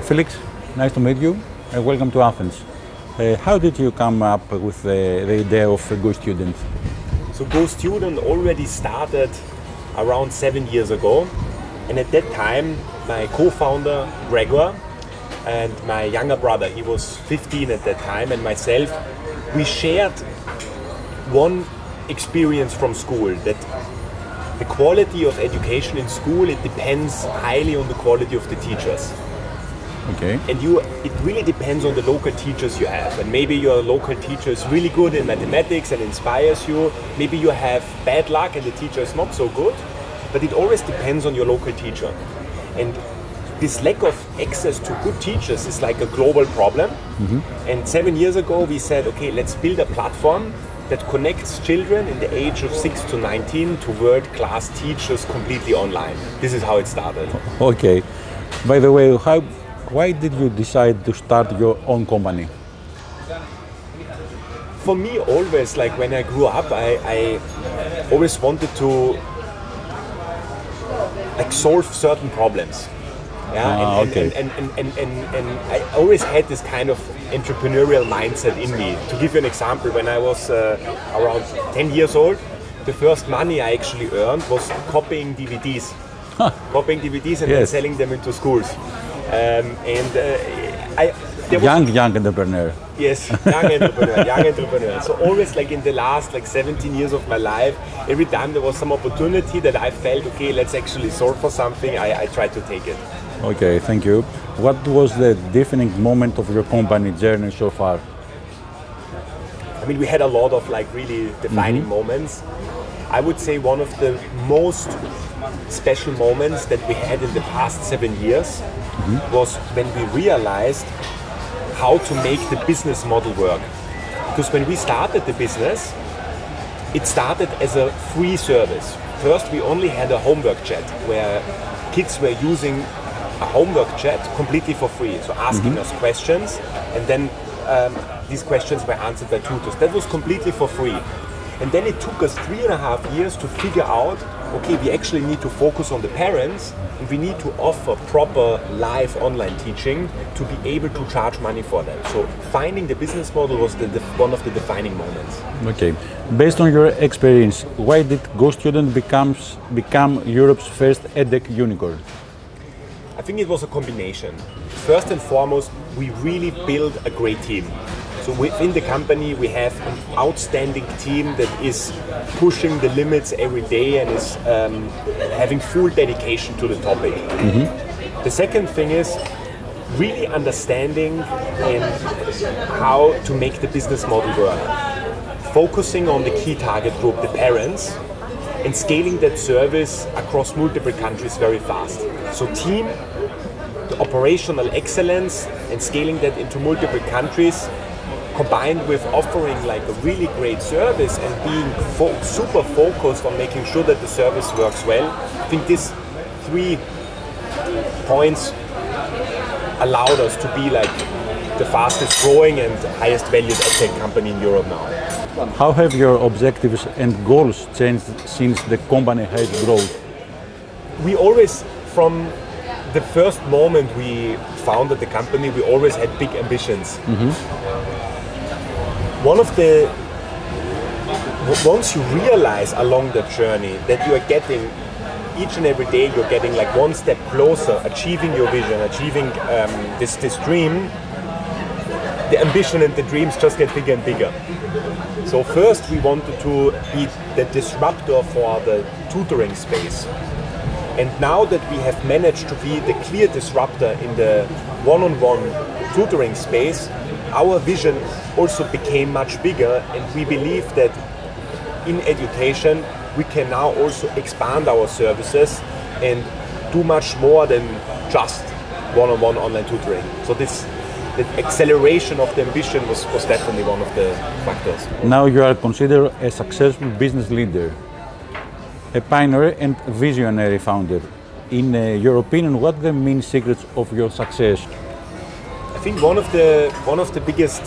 Felix, nice to meet you and welcome to Athens. How did you come up with the idea of GoStudent? So GoStudent already started around 7 years ago, and at that time my co-founder Gregor and my younger brother, he was 15 at that time, and myself, we shared one experience from school, that the quality of education in school, it depends highly on the quality of the teachers. Okay. And it really depends on the local teachers you have. And maybe your local teacher is really good in mathematics and inspires you. Maybe you have bad luck and the teacher is not so good. But it always depends on your local teacher. And this lack of access to good teachers is like a global problem. Mm-hmm. And 7 years ago we said, okay, let's build a platform that connects children in the age of 6 to 19 to world-class teachers completely online. This is how it started. Okay. By the way, why did you decide to start your own company? For me, always, like when I grew up, I always wanted to like solve certain problems. Yeah, and I always had this kind of entrepreneurial mindset in me. To give you an example, when I was around 10 years old, the first money I actually earned was copying DVDs. Copying DVDs and then selling them into schools. Young entrepreneur. Yes, young entrepreneur. So always like in the last 17 years of my life, every time there was some opportunity that I felt, okay, let's actually solve for something, I tried to take it. Okay, thank you. What was the defining moment of your company journey so far? I mean, we had a lot of really defining moments. I would say one of the most special moments that we had in the past 7 years was when we realized how to make the business model work. Because when we started the business, it started as a free service. First, we only had a homework chat where kids were using a homework chat completely for free. So asking us questions, and then these questions were answered by tutors. That was completely for free. And then it took us 3.5 years to figure out, okay, we actually need to focus on the parents and we need to offer proper live online teaching to be able to charge money for that. So finding the business model was one of the defining moments. Okay. Based on your experience, why did GoStudent become Europe's first EdTech Unicorn? I think it was a combination. First and foremost, we really built a great team. So within the company, we have an outstanding team that is pushing the limits every day and is having full dedication to the topic. The second thing is really understanding how to make the business model work. Focusing on the key target group, the parents, and scaling that service across multiple countries very fast. So team, the operational excellence, and scaling that into multiple countries, combined with offering a really great service and being super focused on making sure that the service works well. I think these 3 points allowed us to be the fastest growing and highest valued EdTech company in Europe now. How have your objectives and goals changed since the company has grown? We always, from the first moment we founded the company, we always had big ambitions. Once you realize along the journey that you are getting, each and every day you're getting one step closer, achieving your vision, achieving this dream, the ambition and the dreams just get bigger and bigger. So first we wanted to be the disruptor for the tutoring space. And now that we have managed to be the clear disruptor in the one-on-one tutoring space, our vision also became much bigger, and we believe that in education we can now also expand our services and do much more than just one-on-one online tutoring. So the acceleration of the ambition was definitely one of the factors. Now you are considered a successful business leader, a pioneer and visionary founder. In your opinion, what are the main secrets of your success? I think one of the biggest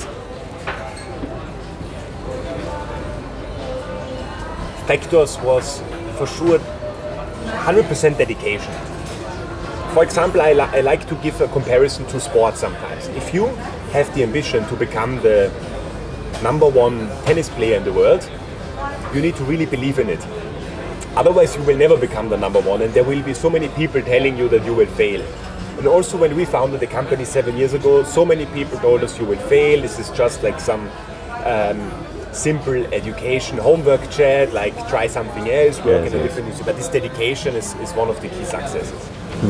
factors was for sure 100% dedication. For example, I like to give a comparison to sports sometimes. If you have the ambition to become the #1 tennis player in the world, you need to really believe in it. Otherwise, you will never become the #1, and there will be so many people telling you that you will fail. And also, when we founded the company 7 years ago, so many people told us you will fail. This is just like some simple education homework chat, like try something else, work in a different industry. But this dedication is one of the key successes.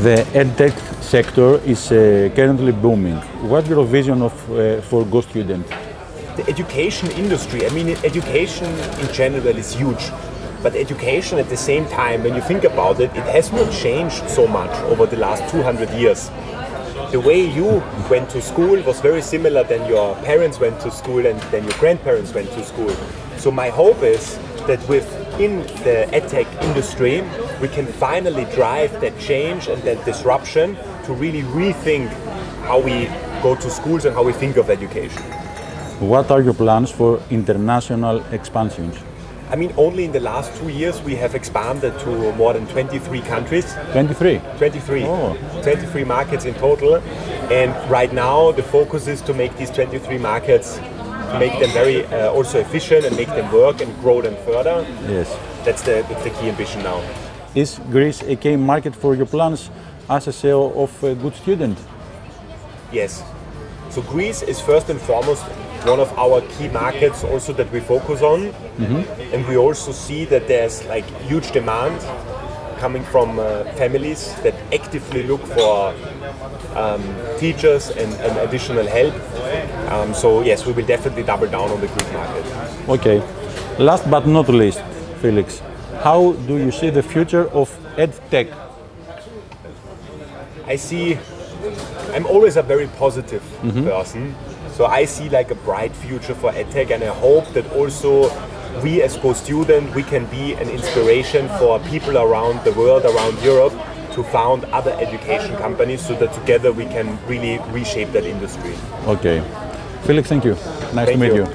The EdTech sector is currently booming. What's your vision for GoStudent? The education industry, I mean, education in general is huge. But education at the same time, when you think about it, it has not changed so much over the last 200 years. The way you went to school was very similar than your parents went to school and then your grandparents went to school. So my hope is that within the EdTech industry, we can finally drive that change and that disruption to really rethink how we go to schools and how we think of education. What are your plans for international expansions? I mean, only in the last 2 years we have expanded to more than 23 countries. 23? 23. Oh. 23 markets in total. And right now the focus is to make these 23 markets, to make them very also efficient and make them work and grow them further. Yes. That's the key ambition now. Is Greece a key market for your plans as a CEO of GoStudent? Yes. So Greece is first and foremost one of our key markets also that we focus on. Mm-hmm. And we also see that there's like huge demand coming from families that actively look for teachers and additional help. So yes, we will definitely double down on the Greek market. Okay. Last but not least, Felix, how do you see the future of EdTech? I'm always a very positive person. So I see like a bright future for EdTech, and I hope that also we as GoStudent, we can be an inspiration for people around the world, around Europe, to found other education companies so that together we can really reshape that industry. Okay. Felix, thank you. Nice to meet you.